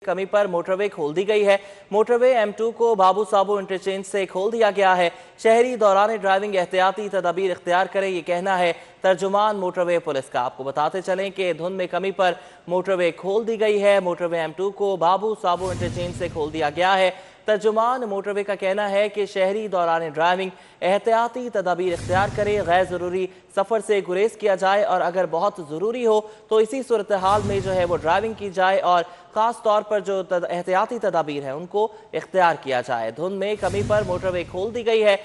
कमी पर मोटरवे खोल दी गई है। मोटरवे M2 को बाबू साबू इंटरचेंज से खोल दिया गया है। शहरी दौरान ड्राइविंग एहतियाती तदाबीर इख्तियार करें, ये कहना है तर्जुमान मोटरवे पुलिस का। आपको बताते चलें कि धुंध में कमी पर मोटरवे खोल दी गई है। मोटरवे M2 को बाबू साबू इंटरचेंज से खोल दिया गया है। तर्जुमान मोटरवे का कहना है कि शहरी दौरान ड्राइविंग एहतियाती तदाबीर इख्तियार करें, गैर ज़रूरी सफ़र से गुरेज किया जाए और अगर बहुत ज़रूरी हो तो इसी सूरत हाल में जो है वो ड्राइविंग की जाए और ख़ास तौर पर जो एहतियाती तदाबीर है उनको इख्तियार किया जाए। धुंध में कमी पर मोटरवे खोल दी गई है।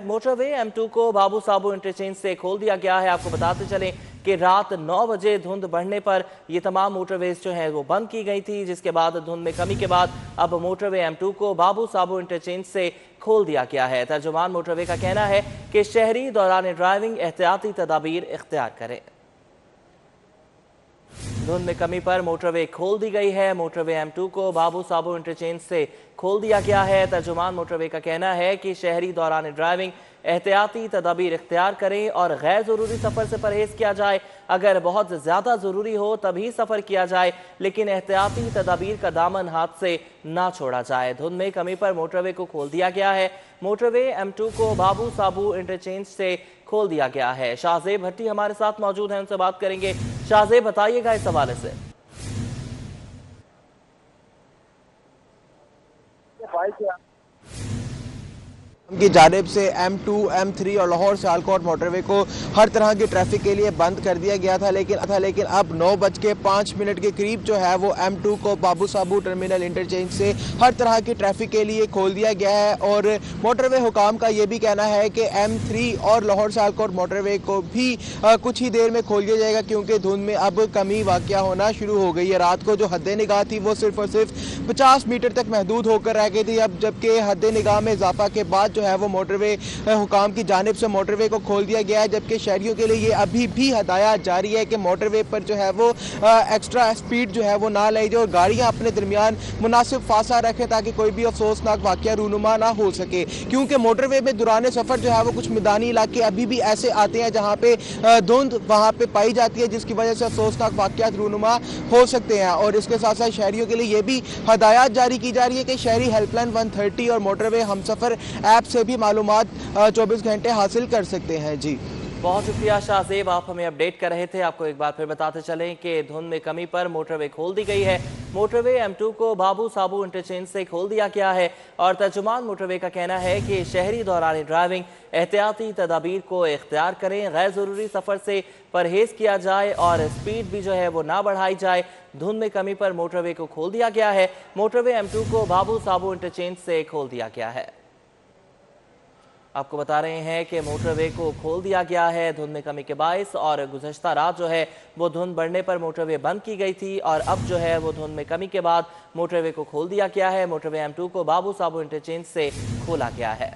मोटरवे M2 को बाबू साबू इंटरचेंज से खोल दिया गया है। आपको बताते चलें कि रात 9 बजे धुंध बढ़ने पर ये तमाम मोटरवेज जो है वो बंद की गई थी, जिसके बाद धुंध में कमी के बाद अब मोटरवे M2 को बाबू साबू इंटरचेंज से खोल दिया गया है। तर्जुमान मोटरवे का कहना है कि शहरी दौरान ड्राइविंग एहतियाती तदाबीर इख्तियार करें। धुंध में कमी पर मोटरवे खोल दी गई है। मोटरवे M2 को बाबू साबू इंटरचेंज से खोल दिया गया है। तर्जुमान मोटरवे का कहना है कि शहरी दौरान ड्राइविंग एहतियाती तदाबीर इख्तियार करें और गैर ज़रूरी सफ़र से परहेज़ किया जाए। अगर बहुत ज़्यादा ज़रूरी हो तभी सफ़र किया जाए, लेकिन एहतियाती तदाबीर का दामन हाथ से ना छोड़ा जाए। धुंध में कमी पर मोटरवे को खोल दिया गया है। मोटरवे M2 को बाबू साबू इंटरचेंज से खोल दिया गया है। शाहजेब भट्टी हमारे साथ मौजूद हैं, उनसे बात करेंगे। शाहजेब, बताइएगा इस हवाले से। की जानिब से M2, M3 और लाहौर सियालकोट मोटरवे को हर तरह की ट्रैफिक के लिए बंद कर दिया गया था, लेकिन अब 9:05 के करीब जो है वो M2 को बाबू साबू टर्मिनल इंटरचेंज से हर तरह की ट्रैफिक के लिए खोल दिया गया है। और मोटरवे हुकाम का ये भी कहना है कि M3 और लाहौर सियालकोट मोटरवे को भी कुछ ही देर में खोल दिया जाएगा, क्योंकि धुंध में अब कमी वाक़या होना शुरू हो गई है। रात को जो हद निगाह थी वो सिर्फ और सिर्फ 50 मीटर तक महदूद होकर रह गई थी। अब जबकि हद निगाह में इजाफा के बाद जो है वो मोटरवे हुकाम की जानिब से मोटरवे को खोल दिया गया है, जबकि शहरियों के लिए ये अभी भी हदायत जारी है कि मोटरवे पर जो है वो एक्स्ट्रा स्पीड जो है वो ना लाई जाए और गाड़ियां अपने दरमियान मुनासिब फासला रखें, ताकि कोई भी अफसोसनाक वाक़या रूनुमा ना हो सके। क्योंकि मोटरवे में दौरान सफ़र जो है वो कुछ मैदानी इलाके अभी भी ऐसे आते हैं जहाँ पे धुंध वहाँ पे पाई जाती है, जिसकी वजह से अफसोसनाक वाक़या रूनुमा हो सकते हैं। और इसके साथ साथ शहरियों के लिए ये भी हदायत जारी की जा रही है कि शहरी हेल्पलाइन 130 और मोटरवे हमसफ़र ऐप से भी मालूमात 24 घंटे हासिल कर सकते हैं। जी, बहुत शुक्रिया शाहजेब, आप हमें अपडेट कर रहे थे। आपको एक बार फिर बताते चलें कि धुंध में कमी पर मोटरवे खोल दी गई है। मोटरवे M2 को बाबू साबू इंटरचेंज से खोल दिया गया है और तर्जुमान मोटरवे का कहना है कि शहरी दौरान ड्राइविंग एहतियाती तदाबीर को इख्तियार करें, गैर ज़रूरी सफ़र से परहेज़ किया जाए और स्पीड भी जो है वो ना बढ़ाई जाए। धुंध में कमी पर मोटरवे को खोल दिया गया है। मोटरवे M2 को बाबू साबू इंटरचेंज से खोल दिया गया है। आपको बता रहे हैं कि मोटरवे को खोल दिया गया है धुंध में कमी के बायस, और गुज़श्ता रात जो है वो धुंध बढ़ने पर मोटरवे बंद की गई थी और अब जो है वो धुंध में कमी के बाद मोटरवे को खोल दिया गया है। मोटरवे M2 को बाबू साबू इंटरचेंज से खोला गया है।